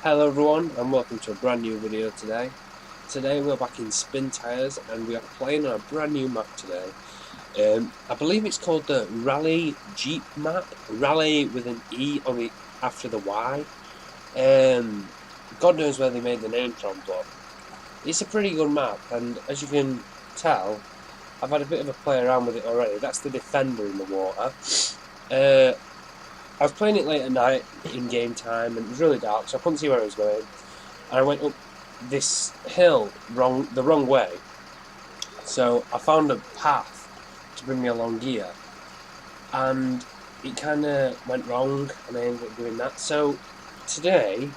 Hello everyone and welcome to a brand new video today. Today we're back in Spin Tires and we are playing on a brand new map today. I believe it's called the Rallye Jeep map. Rallye with an E on the after the Y. God knows where they made the name from, but it's a pretty good map, and as you can tell, I've had a bit of a play around with it already. That's the defender in the water. I was playing it late at night in game time and it was really dark, so I couldn't see where I was going. And I went up this hill the wrong way. So I found a path to bring me along here, and it kind of went wrong and I ended up doing that. So today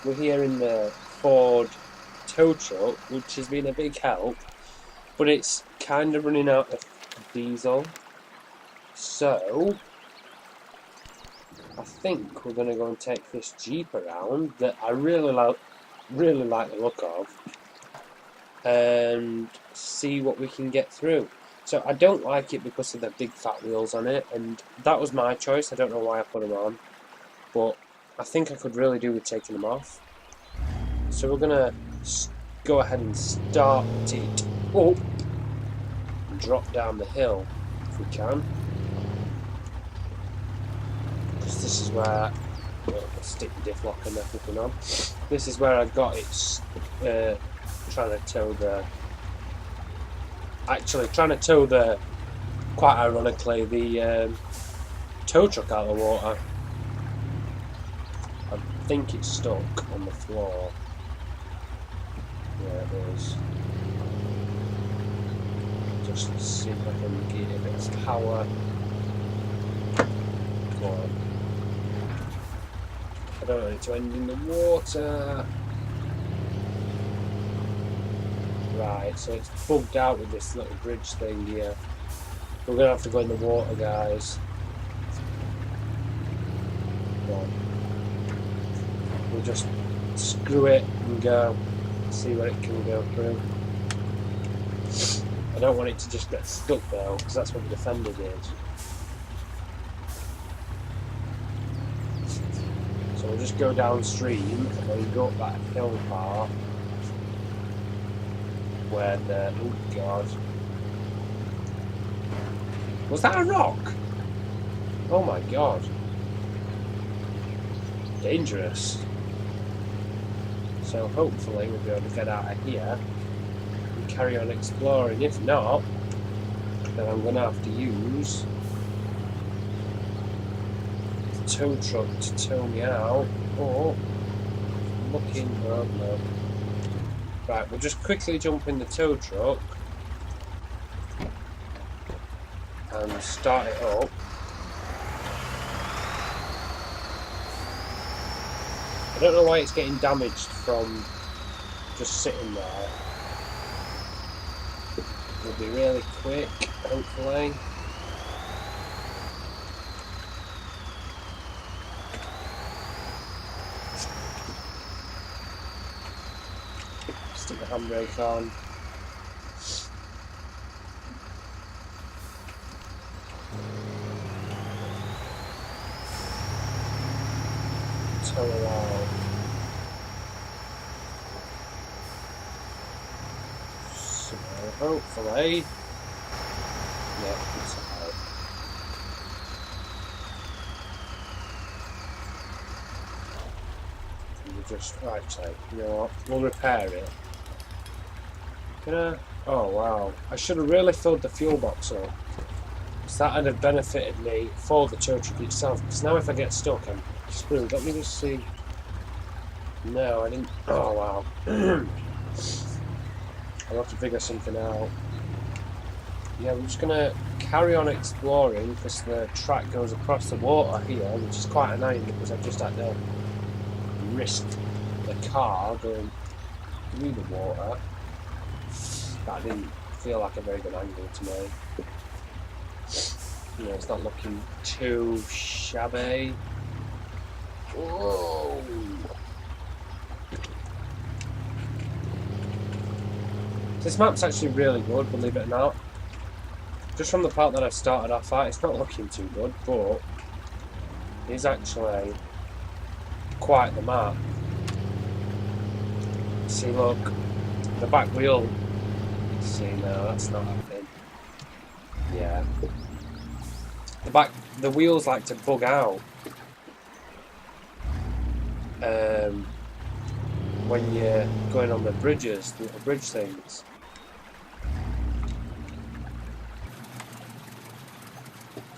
we're here in the Ford tow truck, which has been a big help, but it's kind of running out of diesel. So I think we're going to go and take this Jeep around that I really like the look of, and see what we can get through. So I don't like it because of the big fat wheels on it, and that was my choice. I don't know why I put them on, but I think I could really do with taking them off. So we're going to go ahead and start it up and drop down the hill if we can. This is where stick the diff lock and everything on. This is where I got it trying to tow the quite ironically the tow truck out of the water. I think it's stuck on the floor. Yeah, it is. Just see if I can get a bit of power. Come on. I don't want it to end in the water. Right, so it's bugged out with this little bridge thing here. We're going to have to go in the water, guys. Come on. We'll just screw it and go. See where it can go through. I don't want it to just get stuck though, because that's what the Defender did. So we'll just go downstream and then go up that hill part where the... oh god. Was that a rock? Oh my god. Dangerous. So hopefully we'll be able to get out of here and carry on exploring. If not, then I'm going to have to use tow truck to tow me out, or looking, oh no. Right, we'll just quickly jump in the tow truck and start it up. I don't know why it's getting damaged from just sitting there. It'll be really quick, hopefully. Stick the handbrake on. Tow along. So hopefully, yeah, it's out. We'll just actually, you know what? We'll repair it. Oh wow, I should have really filled the fuel box up, because that would have benefited me for the tow truck itself, because now if I get stuck I'm screwed. Let me just see. No, I didn't. Oh wow. I'll have to figure something out. Yeah, we're just going to carry on exploring, because the track goes across the water here, which is quite annoying because I've just had to risk the car going through the water. That didn't feel like a very good angle to me. You know, it's not looking too shabby. Whoa! This map's actually really good, believe it or not. Just from the part that I've started off at, it's not looking too good, but it's actually quite the map. See, look, the back wheel. See, no, that's not happening. Yeah. The wheels like to bug out when you're going on the bridges, the little bridge things.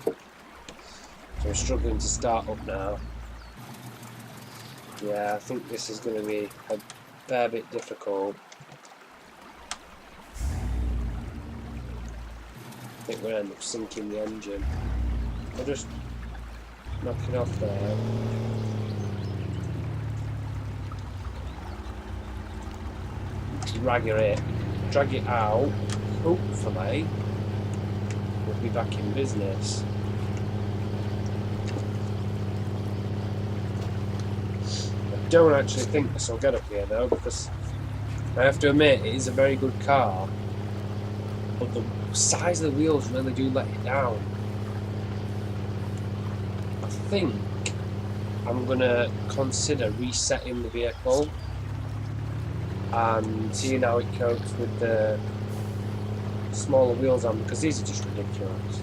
So we're struggling to start up now. Yeah, I think this is going to be a fair bit difficult. I think we'll end up sinking the engine. We'll just knock it off there. Drag it out. Hopefully, we'll be back in business. I don't actually think this will get up here though, because I have to admit it is a very good car, but the size of the wheels really do let it down. I think I'm gonna consider resetting the vehicle and seeing how it copes with the smaller wheels on, because these are just ridiculous.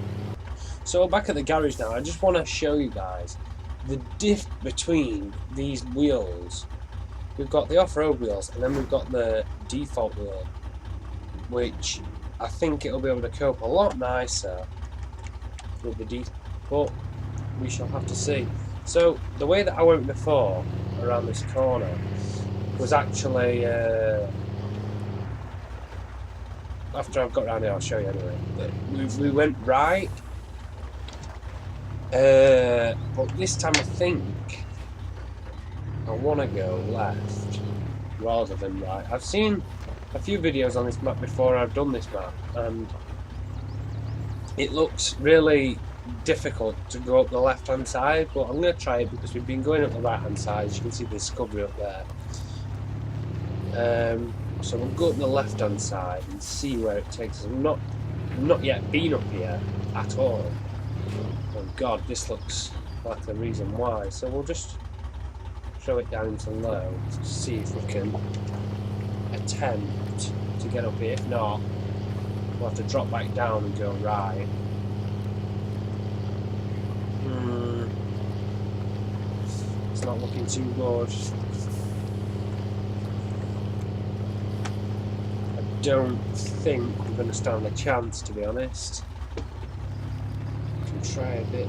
So back at the garage now, I just want to show you guys the diff between these wheels. We've got the off-road wheels and then we've got the default wheel, which I think it'll be able to cope a lot nicer with the default, but we shall have to see. So the way that I went before around this corner was actually after I've got around here, I'll show you anyway. We went right, but this time I think I want to go left rather than right. I've seen a few videos on this map before. I've done this map and it looks really difficult to go up the left hand side, but I'm going to try it because we've been going up the right hand side. As you can see the Discovery up there. So we'll go up the left hand side and see where it takes us. I've not yet been up here at all. Oh god, this looks like the reason why. So we'll just throw it down to low to see if we can attempt to get up here. If not, we'll have to drop back down and go right. It's not looking too good. I don't think we're going to stand a chance, to be honest. We can try a bit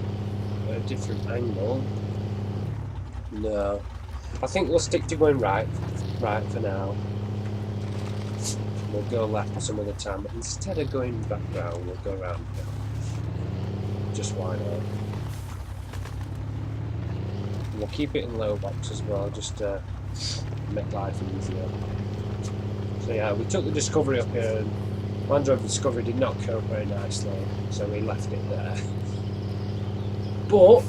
at a different angle. No. I think we'll stick to going right for now. We'll go left some other time, but instead of going back round, we'll go round now. Just why not? We'll keep it in low box as well, just to make life easier. So yeah, we took the Discovery up here, and Land Rover Discovery did not cope very nicely, so we left it there. But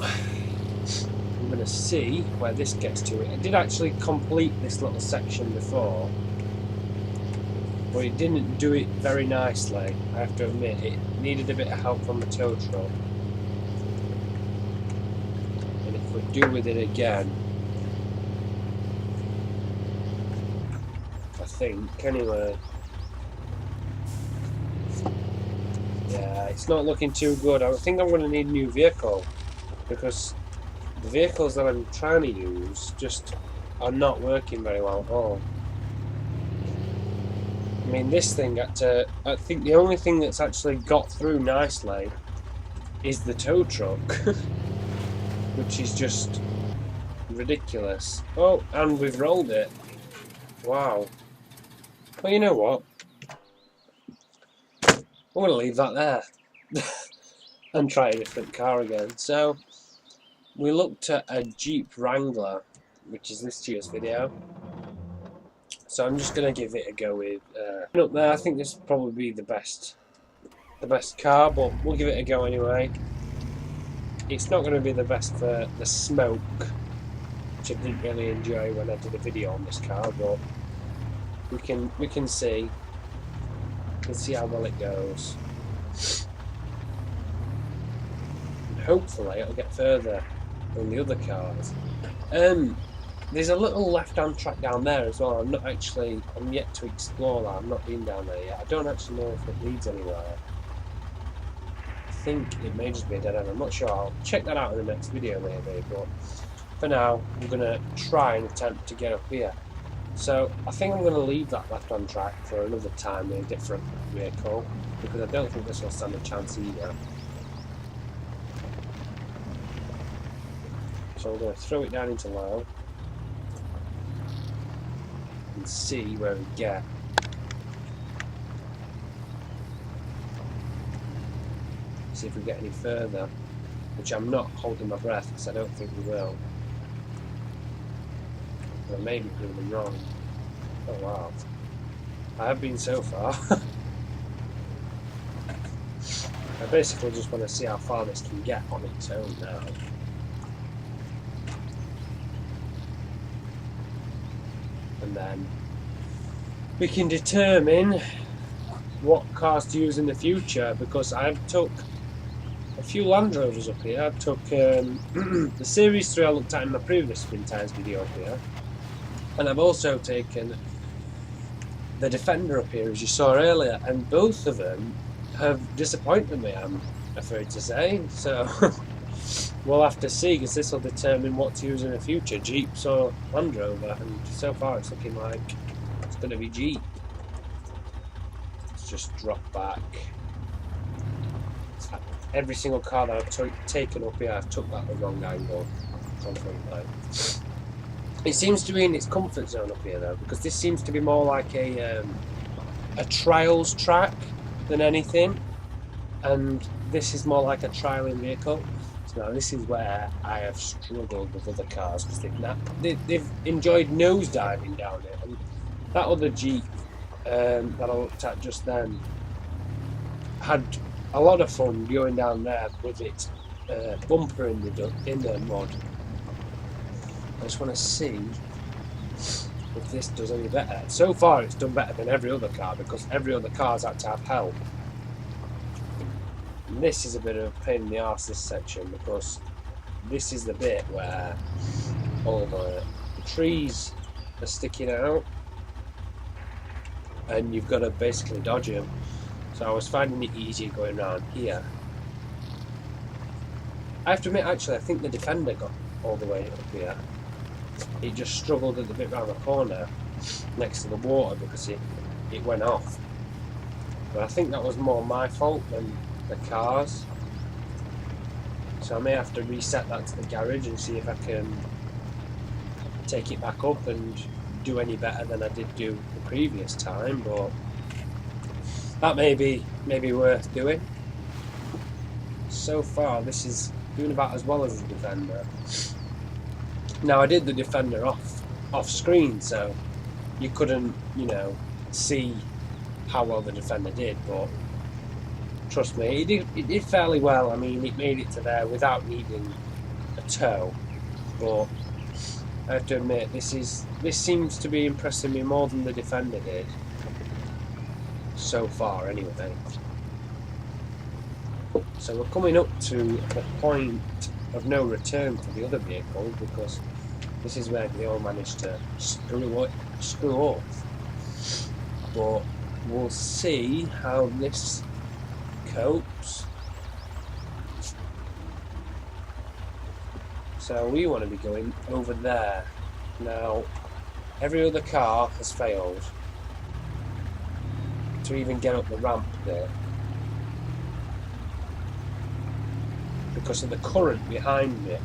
I'm going to see where this gets to. I did actually complete this little section before, but it didn't do it very nicely, I have to admit. It needed a bit of help from the tow truck. And if we do with it again, I think, anyway. Yeah, it's not looking too good. I think I'm going to need a new vehicle, because the vehicles that I'm trying to use just are not working very well at all. I mean, this thing I think the only thing that's actually got through nicely is the tow truck, which is just ridiculous. Oh, and we've rolled it. Wow. Well, you know what? I'm going to leave that there and try a different car again. So, we looked at a Jeep Wrangler, which is this year's video. So I'm just going to give it a go with up there. I think this will probably be the best car, but we'll give it a go anyway. It's not going to be the best for the smoke, which I didn't really enjoy when I did a video on this car, but we can see. Let's see how well it goes. And hopefully it'll get further than the other cars. There's a little left-hand track down there as well. I'm yet to explore that. I've not been down there yet. I don't actually know if it leads anywhere. I think it may just be a dead end. I'm not sure. I'll check that out in the next video maybe. But for now, I'm going to try and attempt to get up here. So I think I'm going to leave that left-hand track for another time in a different vehicle, because I don't think this will stand a chance either. So we're going to throw it down into low and see where we get. See if we get any further, which I'm not holding my breath because I don't think we will. But I may be proving wrong. Oh wow. I have been so far. I basically just want to see how far this can get on its own now. And then we can determine what cars to use in the future, because I've took a few Land Rovers up here. I took the Series 3 I looked at in my previous Spin Tires video up here, and I've also taken the Defender up here, as you saw earlier, and both of them have disappointed me, I'm afraid to say. So we'll have to see, because this will determine what to use in the future, Jeeps or Land Rover, and so far it's looking like it's going to be Jeep. Let's just drop back. Every single car that I've taken up here, I've took that the wrong angle. It seems to be in its comfort zone up here though, because this seems to be more like a trials track than anything, and this is more like a trialing vehicle. So now this is where I have struggled with other cars, because they've enjoyed nosediving down it, and that other Jeep that I looked at just then had a lot of fun going down there with its bumper in the mud. I just want to see if this does any better. So far it's done better than every other car, because every other car's had to have help. And this is a bit of a pain in the arse, this section, because this is the bit where all the trees are sticking out and you've got to basically dodge them. So I was finding it easier going around here. I have to admit, actually, I think the Defender got all the way up here. It just struggled at the bit round the corner next to the water because it went off. But I think that was more my fault than the cars. So I may have to reset that to the garage and see if I can take it back up and do any better than I did do the previous time, but that may be worth doing. So far this is doing about as well as the Defender. Now I did the Defender off screen, so you couldn't, see how well the Defender did, but trust me, it did fairly well. I mean, it made it to there without needing a tow, but I have to admit, this seems to be impressing me more than the Defender did. So far, anyway. So we're coming up to the point of no return for the other vehicle, because this is where they all managed to screw off. But we'll see how this copes. So we want to be going over there. Now, every other car has failed to even get up the ramp there, because of the current behind me,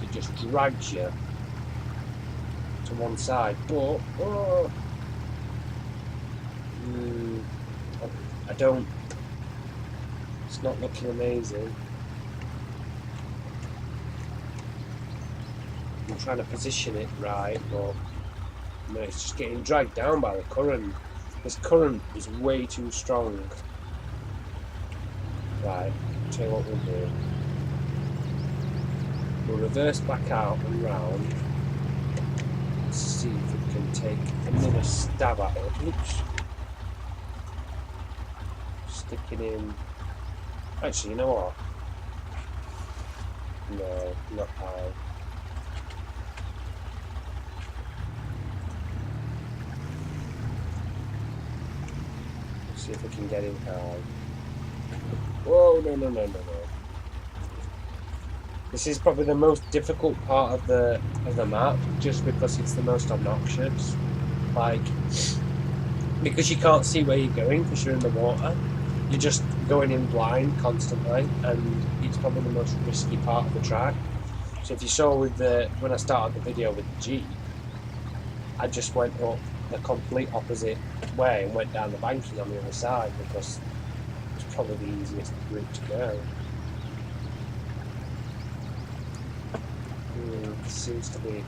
it just drags you to one side. But I don't. It's not looking amazing. I'm trying to position it right, but it's just getting dragged down by the current. This current is way too strong. Right, I'll tell you what we'll do. We'll reverse back out and round. Let's see if we can take another stab at it. Oops. Sticking in. Actually, you know what? No, not high. See if we can get him high. Whoa, no, no, no, no, no. This is probably the most difficult part of the map, just because it's the most obnoxious. Like, because you can't see where you're going because you're in the water. You're just going in blind constantly, and it's probably the most risky part of the track. So if you saw when I started the video with the Jeep, I just went up the complete opposite way and went down the banking on the other side because it's probably the easiest route to go. Seems to be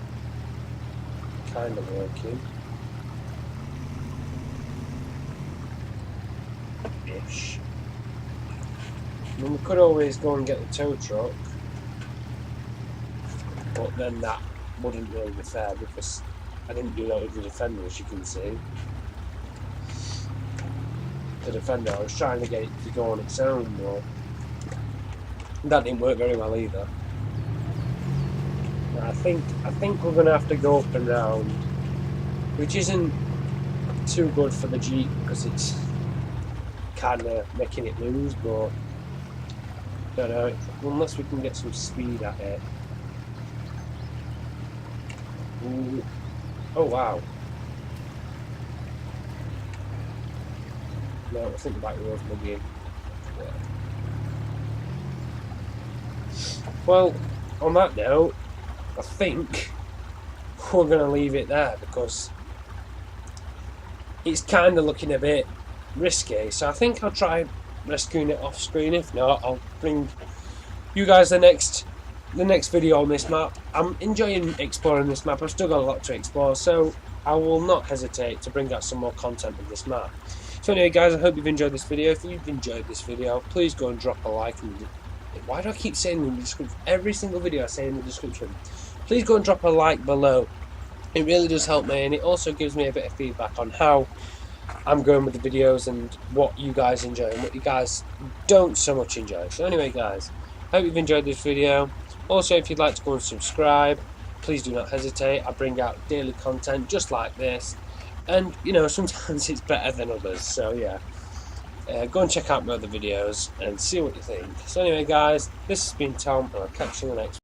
kind of working. Ish. I mean, we could always go and get the tow truck, but then that wouldn't really be fair because I didn't do that with the Defender, as you can see. The Defender, I was trying to get it to go on its own, but that didn't work very well either. I think we're going to have to go up and round, which isn't too good for the Jeep because it's kind of making it lose, but I don't know, unless we can get some speed at it. Ooh. Oh wow. No, I think the back wheel's maybe in. Yeah. Well, on that note, I think we're going to leave it there because it's kind of looking a bit risky. So I think I'll try rescuing it off screen. If not, I'll bring you guys the next video on this map. I'm enjoying exploring this map. I've still got a lot to explore, so I will not hesitate to bring out some more content of this map. So anyway guys, I hope you've enjoyed this video. If you've enjoyed this video, please go and drop a like. Why do I keep saying in the description? Every single video I say in the description. Please go and drop a like below. It really does help me, and it also gives me a bit of feedback on how I'm going with the videos and what you guys enjoy and what you guys don't so much enjoy. So anyway guys, I hope you've enjoyed this video. Also, if you'd like to go and subscribe, please do not hesitate. I bring out daily content just like this, and you know, sometimes it's better than others, so yeah. Go and check out my other videos and see what you think. So anyway guys, this has been Tom, and I'll catch you in the next one.